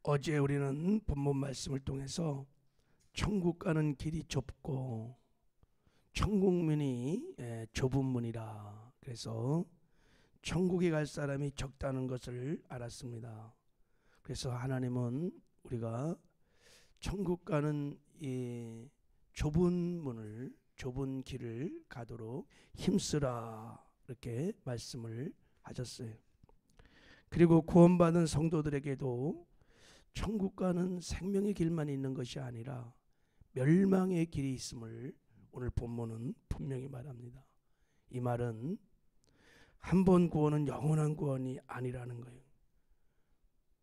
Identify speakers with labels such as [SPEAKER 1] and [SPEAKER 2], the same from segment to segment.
[SPEAKER 1] 어제 우리는 본문 말씀을 통해서 천국 가는 길이 좁고 천국문이 좁은 문이라, 그래서 천국에 갈 사람이 적다는 것을 알았습니다. 그래서 하나님은 우리가 천국 가는 이 좁은 문을, 좁은 길을 가도록 힘쓰라, 이렇게 말씀을 하셨어요. 그리고 구원받은 성도들에게도 천국 가는 생명의 길만 있는 것이 아니라 멸망의 길이 있음을 오늘 본문은 분명히 말합니다. 이 말은 한 번 구원은 영원한 구원이 아니라는 거예요.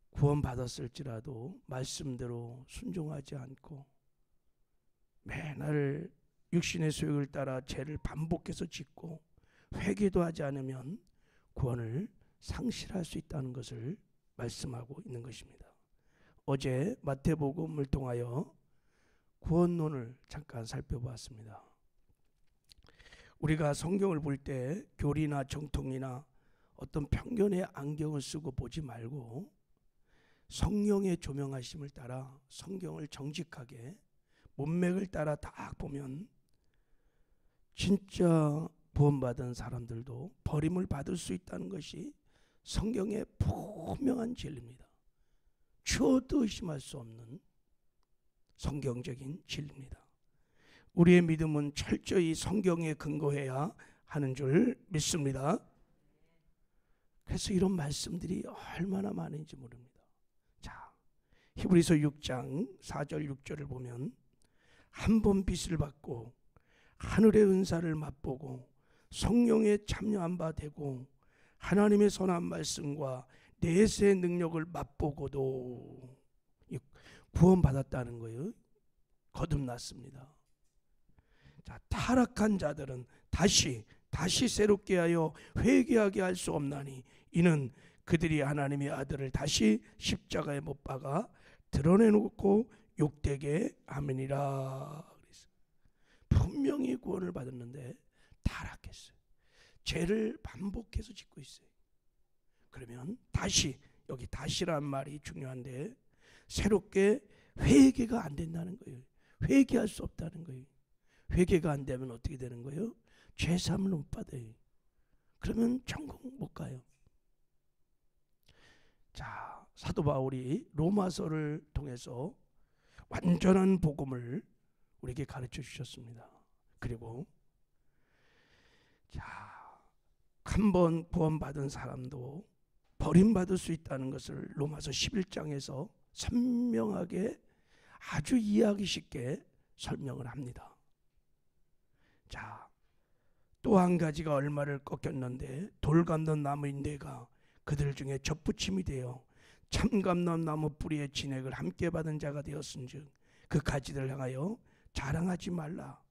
[SPEAKER 1] 구원받았을지라도 말씀대로 순종하지 않고 매날 육신의 소욕을 따라 죄를 반복해서 짓고 회개도 하지 않으면 구원을 상실할 수 있다는 것을 말씀하고 있는 것입니다. 어제 마태복음을 통하여 구원론을 잠깐 살펴보았습니다. 우리가 성경을 볼 때 교리나 정통이나 어떤 편견의 안경을 쓰고 보지 말고 성령의 조명하심을 따라 성경을 정직하게 문맥을 따라 딱 보면 진짜 구원받은 사람들도 버림을 받을 수 있다는 것이 성경의 분명한 진리입니다. 추워도 의심할 수 없는 성경적인 진리입니다. 우리의 믿음은 철저히 성경에 근거해야 하는 줄 믿습니다. 그래서 이런 말씀들이 얼마나 많은지 모릅니다. 자, 히브리서 6장 4절 6절을 보면 한 번 빚을 받고 하늘의 은사를 맛보고 성령에 참여한 바 되고 하나님의 선한 말씀과 내세의 능력을 맛보고도 구원받았다는 거예요. 거듭났습니다. 자, 타락한 자들은 다시 새롭게 하여 회개하게 할 수 없나니 이는 그들이 하나님의 아들을 다시 십자가에 못 박아 드러내놓고 욕되게 함이니라. 분명히 구원을 받았는데 타락했어요. 죄를 반복해서 짓고 있어요. 그러면 다시, 여기 다시란 말이 중요한데 새롭게 회개가 안 된다는 거예요. 회개할 수 없다는 거예요. 회개가 안 되면 어떻게 되는 거예요? 죄 사함을 못 받아요. 그러면 천국 못 가요. 자, 사도 바울이 로마서를 통해서 완전한 복음을 우리에게 가르쳐 주셨습니다. 그리고 자, 한 번 구원받은 사람도 버림받을 수 있다는 것을 로마서 11장에서 선명하게 아주 이해하기 쉽게 설명을 합니다. 자, 또 한 가지가 얼마를 꺾였는데 돌감론 나무인데가 그들 중에 접붙임이 되어 참감론 나무 뿌리의 진액을 함께 받은 자가 되었은즉 그 가지를 향하여 자랑하지 말라.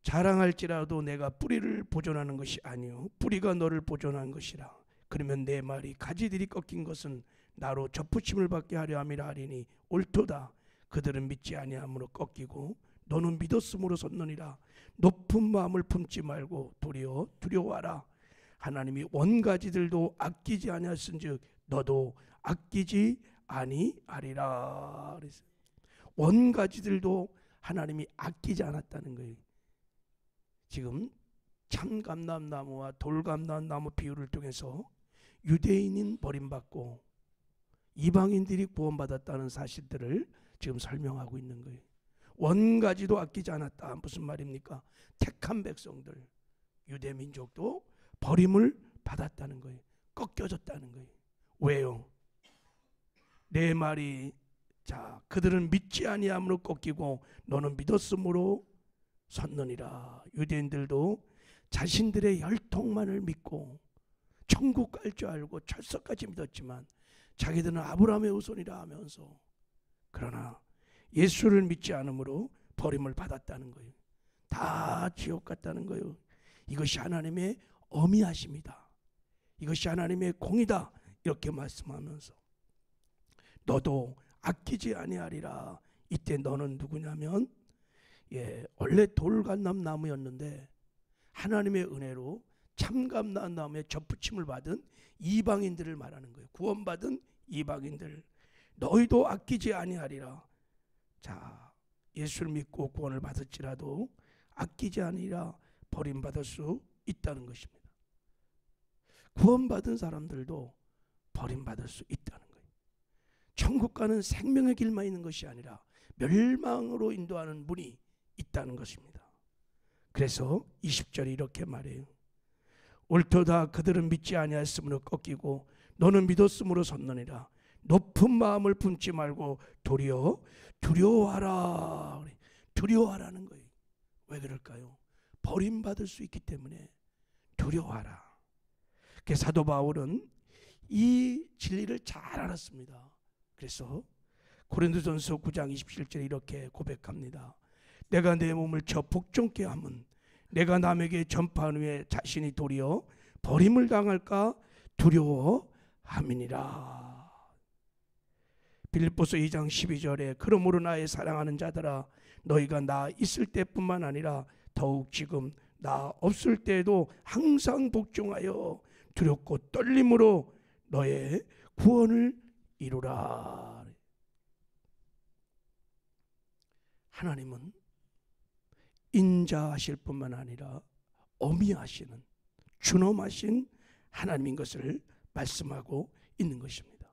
[SPEAKER 1] 자랑할지라도 내가 뿌리를 보존하는 것이 아니요 뿌리가 너를 보존한 것이라. 그러면 내 말이 가지들이 꺾인 것은 나로 접붙임을 받게 하려 함이라 하리니 옳도다. 그들은 믿지 아니함으로 꺾이고 너는 믿었음으로 섰느니라. 높은 마음을 품지 말고 도리어 두려워하라. 하나님이 원가지들도 아끼지 아니하였은즉 너도 아끼지 아니하리라. 원가지들도 하나님이 아끼지 않았다는 거예요. 지금 참감람나무와 돌감람나무 비유를 통해서 유대인인 버림받고 이방인들이 구원받았다는 사실들을 지금 설명하고 있는 거예요. 원가지도 아끼지 않았다. 무슨 말입니까? 택한 백성들, 유대민족도 버림을 받았다는 거예요. 꺾여졌다는 거예요. 왜요? 내 말이, 자, 그들은 믿지 아니함으로 꺾이고 너는 믿었으므로 섰느니라. 유대인들도 자신들의 혈통만을 믿고 천국 갈 줄 알고 철석까지 믿었지만 자기들은 아브라함의 후손이라 하면서 그러나 예수를 믿지 않으므로 버림을 받았다는 거예요. 다 지옥 갔다는 거예요. 이것이 하나님의 어미하심이다. 이것이 하나님의 공이다. 이렇게 말씀하면서 너도 아끼지 아니하리라. 이때 너는 누구냐면 원래 돌감람나무였는데 하나님의 은혜로 참감람나무에 접붙임을 받은 이방인들을 말하는 거예요. 구원받은 이방인들 너희도 아끼지 아니하리라. 자, 예수를 믿고 구원을 받을지라도 아끼지 아니라 버림받을 수 있다는 것입니다. 구원받은 사람들도 버림받을 수 있다는 거예요. 천국 가는 생명의 길만 있는 것이 아니라 멸망으로 인도하는 문이 있다는 것입니다. 그래서 20절에 이렇게 말해요. 옳도다 그들은 믿지 아니하였으므로 꺾이고 너는 믿었으므로 섰느니라. 높은 마음을 품지 말고 도리어 두려워하라. 두려워하라는 거예요. 왜 그럴까요? 버림받을 수 있기 때문에 두려워하라. 사도 바울은 이 진리를 잘 알았습니다. 그래서 고린도전서 9장 27절에 이렇게 고백합니다. 내가 내 몸을 저 복종케 함은 내가 남에게 전파한 후에 자신이 도리어 버림을 당할까 두려워함이니라. 빌립보서 2장 12절에 그러므로 나의 사랑하는 자들아 너희가 나 있을 때뿐만 아니라 더욱 지금 나 없을 때에도 항상 복종하여 두렵고 떨림으로 너의 구원을 이루라. 하나님은 인자하실 뿐만 아니라 어미하시는 준엄하신 하나님인 것을 말씀하고 있는 것입니다.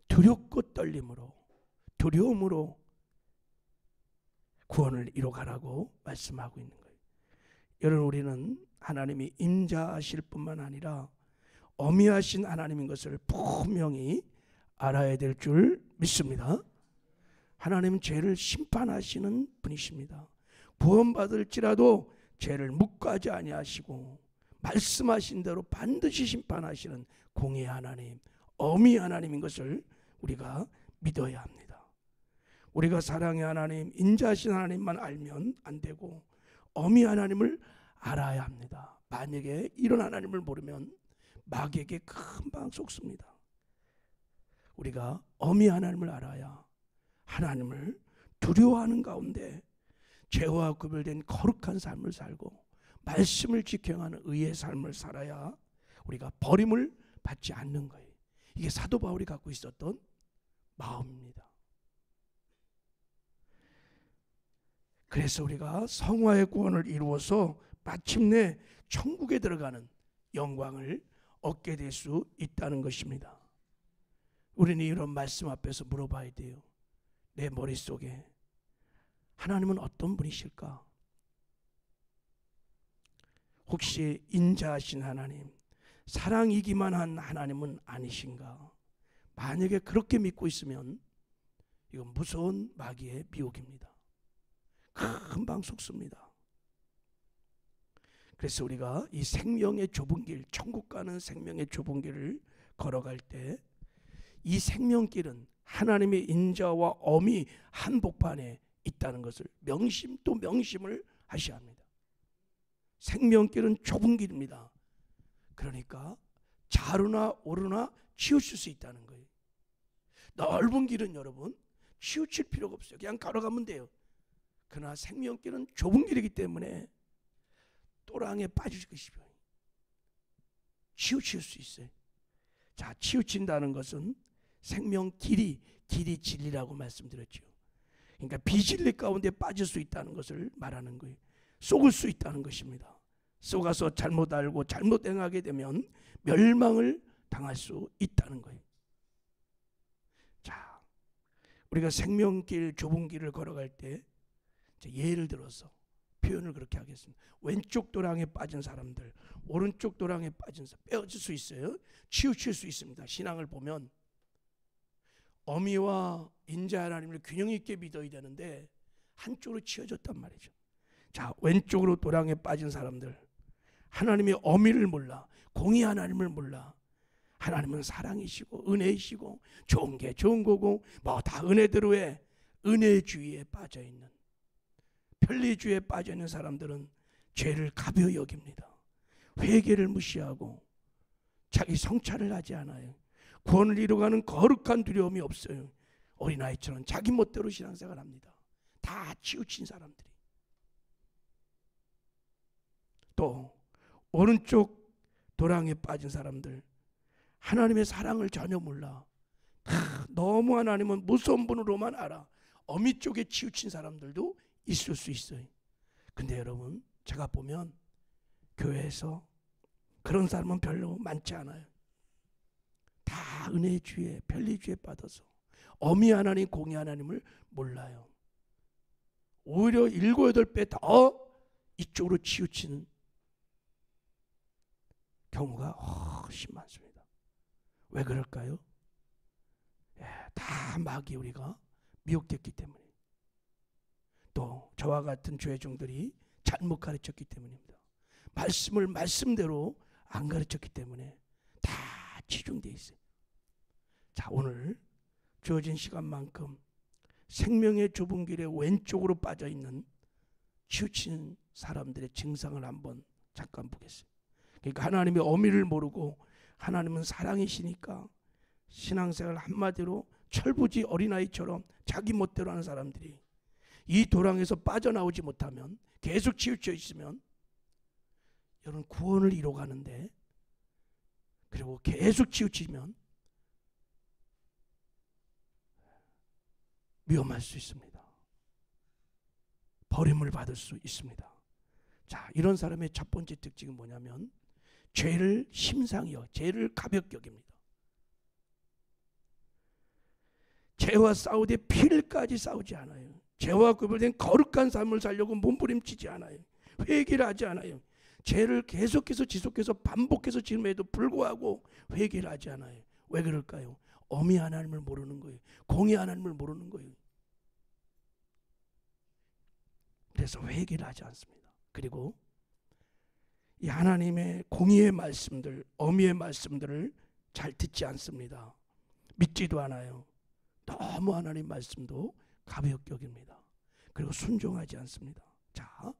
[SPEAKER 1] 두렵고 떨림으로 두려움으로 구원을 이루가라고 말씀하고 있는 거예요. 여러분, 우리는 하나님이 인자하실 뿐만 아니라 어미하신 하나님인 것을 분명히 알아야 될 줄 믿습니다. 하나님은 죄를 심판하시는 분이십니다. 구원받을지라도 죄를 묵과하지 아니하시고 말씀하신 대로 반드시 심판하시는 공의 하나님, 어미 하나님인 것을 우리가 믿어야 합니다. 우리가 사랑의 하나님, 인자하신 하나님만 알면 안 되고 어미 하나님을 알아야 합니다. 만약에 이런 하나님을 모르면 마귀에게 금방 속습니다. 우리가 어미 하나님을 알아야 하나님을 두려워하는 가운데 죄와 구별된 거룩한 삶을 살고 말씀을 지켜가는 의의 삶을 살아야 우리가 버림을 받지 않는 거예요. 이게 사도 바울이 갖고 있었던 마음입니다. 그래서 우리가 성화의 구원을 이루어서 마침내 천국에 들어가는 영광을 얻게 될 수 있다는 것입니다. 우리는 이런 말씀 앞에서 물어봐야 돼요. 내 머릿속에 하나님은 어떤 분이실까? 혹시 인자하신 하나님, 사랑이기만 한 하나님은 아니신가? 만약에 그렇게 믿고 있으면 이건 무서운 마귀의 미혹입니다. 금방 속습니다. 그래서 우리가 이 생명의 좁은 길, 천국 가는 생명의 좁은 길을 걸어갈 때 이 생명길은 하나님의 인자와 엄이 한복판에 있다는 것을 명심 또 명심을 하셔야 합니다. 생명길은 좁은 길입니다. 그러니까 좌로나 오르나 치우칠 수 있다는 거예요. 넓은 길은 여러분 치우칠 필요가 없어요. 그냥 걸어가면 돼요. 그러나 생명길은 좁은 길이기 때문에 또랑에 빠질 것이죠. 치우칠 수 있어요. 자, 치우친다는 것은 생명 길이 진리라고 말씀드렸죠. 그러니까 비진리 가운데 빠질 수 있다는 것을 말하는 거예요. 속을 수 있다는 것입니다. 속아서 잘못 알고 잘못 행하게 되면 멸망을 당할 수 있다는 거예요. 자, 우리가 생명길 좁은 길을 걸어갈 때 예를 들어서 표현을 그렇게 하겠습니다. 왼쪽 도랑에 빠진 사람들, 오른쪽 도랑에 빠진 사람 빼어질 수 있어요. 치우칠 수 있습니다. 신앙을 보면 어미와 인자 하나님을 균형 있게 믿어야 되는데 한쪽으로 치워졌단 말이죠. 자, 왼쪽으로 도랑에 빠진 사람들, 하나님의 어미를 몰라, 공의 하나님을 몰라. 하나님은 사랑이시고 은혜이시고 좋은 게 좋은 거고 뭐 다 은혜대로 해. 은혜의 주의에 빠져있는, 편리주의에 빠져있는 사람들은 죄를 가벼이 여깁니다. 회개를 무시하고 자기 성찰을 하지 않아요. 구원을 이루어가는 거룩한 두려움이 없어요. 어린아이처럼 자기 멋대로 신앙생활 합니다. 다 치우친 사람들이. 또 오른쪽 도랑에 빠진 사람들, 하나님의 사랑을 전혀 몰라. 너무 하나님은 무서운 분으로만 알아. 어미 쪽에 치우친 사람들도 있을 수 있어요. 근데 여러분, 제가 보면 교회에서 그런 사람은 별로 많지 않아요. 다 은혜의 주에, 편리 주에 빠져서 어미 하나님, 공의 하나님을 몰라요. 오히려 7, 8배 더 이쪽으로 치우치는 경우가 훨씬 많습니다. 왜 그럴까요? 다 마귀 우리가 미혹됐기 때문에, 또 저와 같은 죄종들이 잘못 가르쳤기 때문입니다. 말씀을 말씀대로 안 가르쳤기 때문에 다 치중되어 있어요. 자, 오늘 주어진 시간만큼 생명의 좁은 길에 왼쪽으로 빠져있는 치우친 사람들의 증상을 한번 잠깐 보겠어요. 그러니까 하나님의 어미를 모르고 하나님은 사랑이시니까 신앙생활 한마디로 철부지 어린아이처럼 자기 멋대로 하는 사람들이 이 도랑에서 빠져나오지 못하면, 계속 치우쳐 있으면 여러분 구원을 이뤄가는데, 그리고 계속 치우치면 위험할 수 있습니다. 버림을 받을 수 있습니다. 자, 이런 사람의 첫 번째 특징은 뭐냐면 죄를 심상히 여겨, 죄를 가볍게 여깁니다. 죄와 싸우되 피를까지 싸우지 않아요. 죄와 구별된 거룩한 삶을 살려고 몸부림치지 않아요. 회개를 하지 않아요. 죄를 계속해서 지속해서 반복해서 지음에도 불구하고 회개를 하지 않아요. 왜 그럴까요? 어미 하나님을 모르는 거예요. 공의 하나님을 모르는 거예요. 그래서 회개를 하지 않습니다. 그리고 이 하나님의 공의의 말씀들, 어미의 말씀들을 잘 듣지 않습니다. 믿지도 않아요. 너무 하나님 말씀도 가볍게 여깁니다. 그리고 순종하지 않습니다. 자,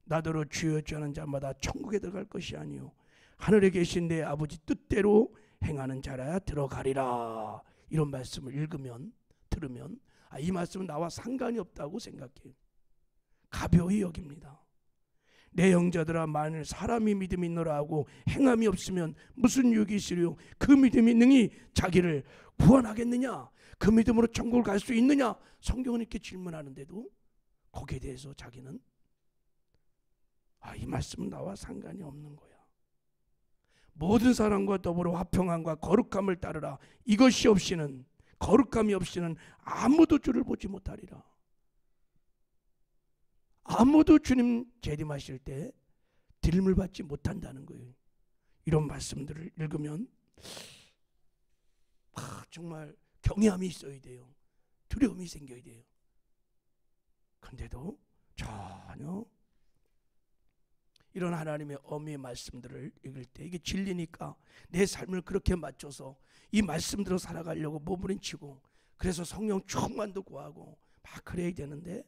[SPEAKER 1] 나더러 주여 주여 하는 자마다 천국에 들어갈 것이 아니요 하늘에 계신 내 아버지 뜻대로 행하는 자라야 들어가리라. 이런 말씀을 읽으면, 들으면 이 말씀은 나와 상관이 없다고 생각해요. 가벼이 여깁니다. 내 형제들아, 만일 사람이 믿음이 있노라 하고 행함이 없으면 무슨 유익이 있으리요? 그 믿음이 능히 자기를 구원하겠느냐? 그 믿음으로 천국을 갈 수 있느냐? 성경은 이렇게 질문하는데도 거기에 대해서 자기는 이 말씀은 나와 상관이 없는 거야. 모든 사람과 더불어 화평함과 거룩함을 따르라. 이것이 없이는, 거룩함이 없이는 아무도 주를 보지 못하리라. 아무도 주님 재림하실 때 들림을 받지 못한다는 거예요. 이런 말씀들을 읽으면 정말 경외함이 있어야 돼요. 두려움이 생겨야 돼요. 그런데도 전혀 이런 하나님의 어미의 말씀들을 읽을 때 이게 진리니까 내 삶을 그렇게 맞춰서 이 말씀대로 살아가려고 몸부림치고, 그래서 성령 충만도 구하고 막 그래야 되는데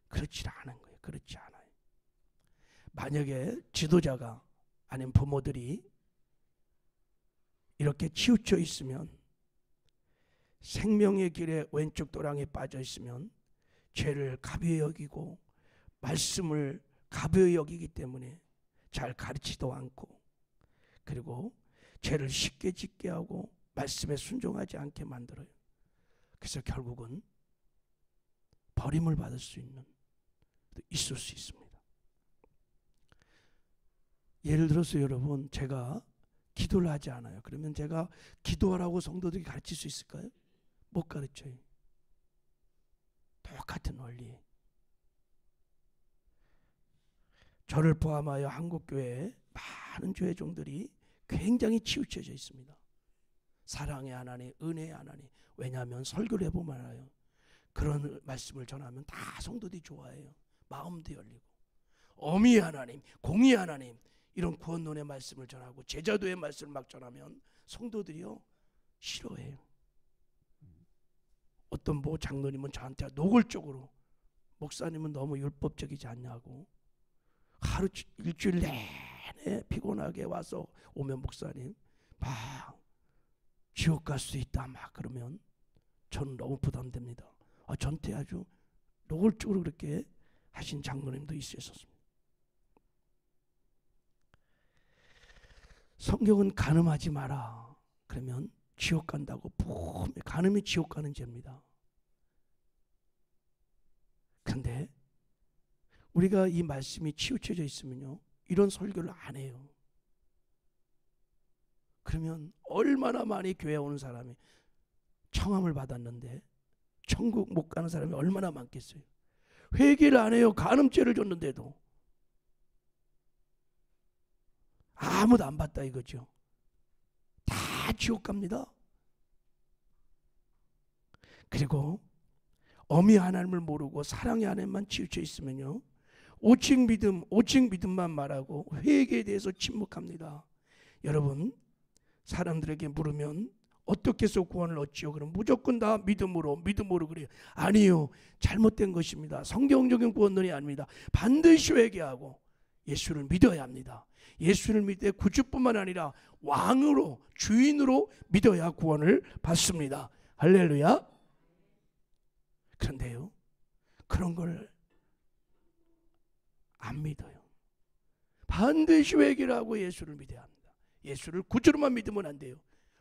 [SPEAKER 1] 그렇지 않은 거예요. 그렇지 않아요. 만약에 지도자가 아니면 부모들이 이렇게 치우쳐 있으면, 생명의 길에 왼쪽 도랑에 빠져 있으면 죄를 가벼이 여기고 말씀을 가벼이 여기기 때문에 잘 가르치도 않고, 그리고 죄를 쉽게 짓게 하고 말씀에 순종하지 않게 만들어요. 그래서 결국은 버림을 받을 수 있을 수 있습니다. 예를 들어서 여러분, 제가 기도를 하지 않아요. 그러면 제가 기도하라고 성도들이 가르칠 수 있을까요? 못 가르쳐요. 똑같은 원리. 저를 포함하여 한국교회에 많은 교회종들이 굉장히 치우쳐져 있습니다. 사랑의 하나님, 은혜의 하나님. 왜냐하면 설교를 해보면 알아요. 그런 말씀을 전하면 다 성도들이 좋아해요. 마음도 열리고. 어미의 하나님, 공의의 하나님, 이런 구원론의 말씀을 전하고 제자도의 말씀을 막 전하면 성도들이요 싫어해요. 어떤 장로님은 저한테 노골적으로, 목사님은 너무 율법적이지 않냐고, 하루 일주일 내내 피곤하게 와서 오면 목사님 막 지옥 갈 수 있다 막 그러면 저는 너무 부담됩니다. 전때 아주 노골적으로 그렇게 하신 장로님도 있었습니다. 성경은 간음하지 마라. 그러면 지옥 간다고 분명히 간음이 지옥 가는 죄입니다. 그런데 우리가 이 말씀이 치우쳐져 있으면요, 이런 설교를 안 해요. 그러면 얼마나 많이 교회 오는 사람이 청함을 받았는데 천국 못 가는 사람이 얼마나 많겠어요. 회개를 안 해요. 간음죄를 줬는데도. 아무도 안 봤다 이거죠. 다 지옥 갑니다. 그리고 어미 하나님을 모르고 사랑의 안에만 치우쳐 있으면요, 오직 믿음만 말하고 회개에 대해서 침묵합니다. 여러분, 사람들에게 물으면 어떻게 해서 구원을 얻지요? 그럼 무조건 다 믿음으로 그래요. 아니요, 잘못된 것입니다. 성경적인 구원론이 아닙니다. 반드시 회개하고 예수를 믿어야 합니다. 예수를 믿되 구주뿐만 아니라 왕으로, 주인으로 믿어야 구원을 받습니다. 할렐루야. 그런데요, 그런 걸 안 믿어요. 반드시 회개를 하고 예수를 믿어야 합니다. 예수를 구주로만 믿으면 안 돼요.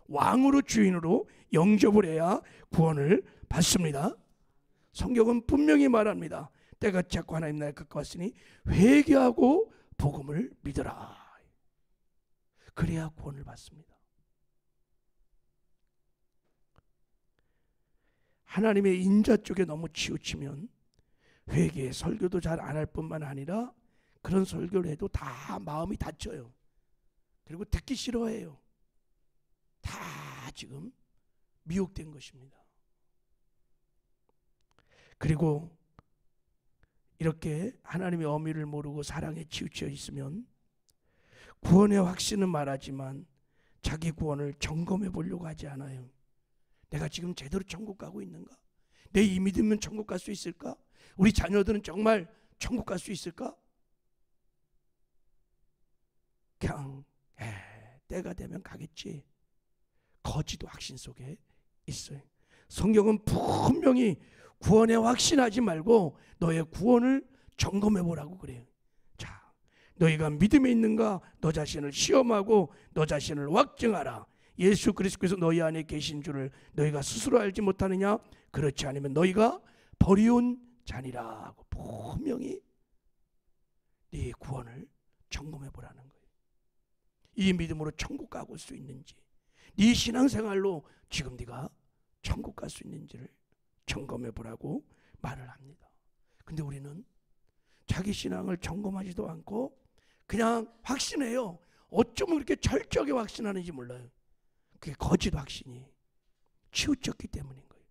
[SPEAKER 1] 왕으로, 주인으로 영접을 해야 구원을 받습니다. 성경은 분명히 말합니다. 때가 찼고 하나님 나라에 가까웠으니 회개하고 복음을 믿어라. 그래야 구원을 받습니다. 하나님의 인자 쪽에 너무 치우치면 회개, 설교도 잘 안 할 뿐만 아니라 그런 설교를 해도 다 마음이 다쳐요. 그리고 듣기 싫어해요. 다 지금 미혹된 것입니다. 그리고 이렇게 하나님의 어미를 모르고 사랑에 치우쳐 있으면 구원의 확신은 말하지만 자기 구원을 점검해 보려고 하지 않아요. 내가 지금 제대로 천국 가고 있는가? 내 이 믿으면 천국 갈 수 있을까? 우리 자녀들은 정말 천국 갈 수 있을까? 그냥 때가 되면 가겠지. 거짓 확신 속에 있어요. 성경은 분명히 구원에 확신하지 말고 너의 구원을 점검해 보라고 그래요. 자, 너희가 믿음에 있는가? 너 자신을 시험하고 너 자신을 확증하라. 예수 그리스도께서 너희 안에 계신 줄을 너희가 스스로 알지 못하느냐? 그렇지 않으면 너희가 버리운 자니라 하고 분명히 네 구원을 점검해 보라는 거예요. 이 믿음으로 천국 가볼 수 있는지, 네 신앙생활로 지금 네가 천국 갈 수 있는지를 점검해 보라고 말을 합니다. 근데 우리는 자기 신앙을 점검하지도 않고 그냥 확신해요. 어쩌면 그렇게 철저하게 확신하는지 몰라요. 그게 거짓 확신이 치우쳤기 때문인 거예요.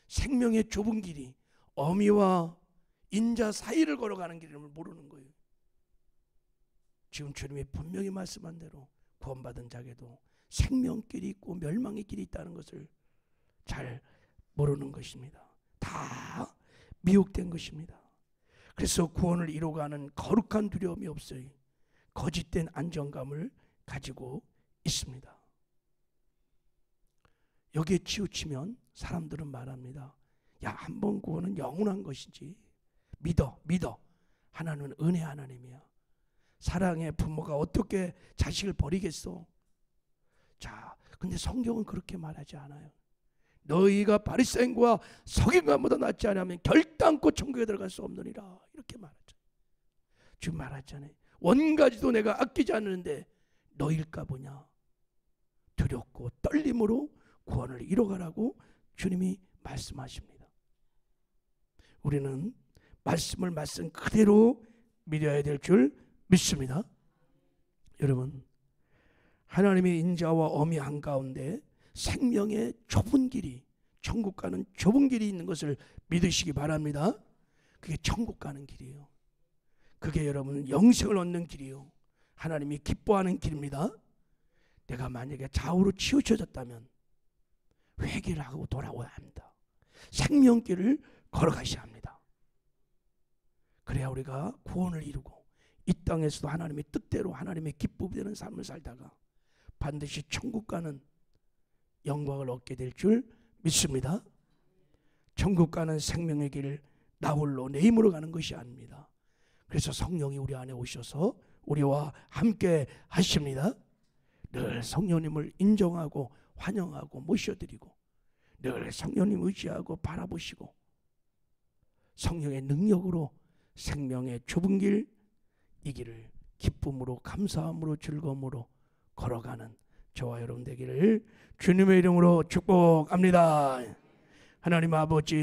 [SPEAKER 1] 생명의 좁은 길이 어미와 인자 사이를 걸어가는 길을 모르는 거예요. 지금 주님이 분명히 말씀한 대로 구원받은 자에게도 생명길이 있고 멸망의 길이 있다는 것을 잘 모르는 것입니다. 다 미혹된 것입니다. 그래서 구원을 이루어가는 거룩한 두려움이 없어요. 거짓된 안정감을 가지고 있습니다. 여기에 치우치면 사람들은 말합니다. 야, 한 번 구원은 영원한 것이지. 믿어. 하나님은 은혜 하나님이야. 사랑의 부모가 어떻게 자식을 버리겠어? 자, 근데 성경은 그렇게 말하지 않아요. 너희가 바리새인과 서기관보다 낫지 않으면 결단코 천국에 들어갈 수 없느니라. 이렇게 말하죠. 지금 말하잖아요. 원가지도 내가 아끼지 않는데 너일까 보냐. 두렵고 떨림으로 구원을 이뤄가라고 주님이 말씀하십니다. 우리는 말씀을 말씀 그대로 믿어야 될 줄 믿습니다. 여러분, 하나님의 인자와 어미 한가운데 생명의 좁은 길이, 천국 가는 좁은 길이 있는 것을 믿으시기 바랍니다. 그게 천국 가는 길이에요. 그게 여러분 영생을 얻는 길이에요. 하나님이 기뻐하는 길입니다. 내가 만약에 좌우로 치우쳐졌다면 회개를 하고 돌아와야 합니다. 생명길을 걸어가셔야 합니다. 그래야 우리가 구원을 이루고 이 땅에서도 하나님의 뜻대로 하나님의 기쁨이 되는 삶을 살다가 반드시 천국 가는 영광을 얻게 될 줄 믿습니다. 천국 가는 생명의 길 나 홀로 내 힘으로 가는 것이 아닙니다. 그래서 성령이 우리 안에 오셔서 우리와 함께 하십니다. 늘 성령님을 인정하고 환영하고 모셔드리고 늘 성령님 의지하고 바라보시고 성령의 능력으로 생명의 좁은 길, 이 길을 기쁨으로 감사함으로 즐거움으로 걸어가는 저와 여러분 되기를 주님의 이름으로 축복합니다. 하나님 아버지,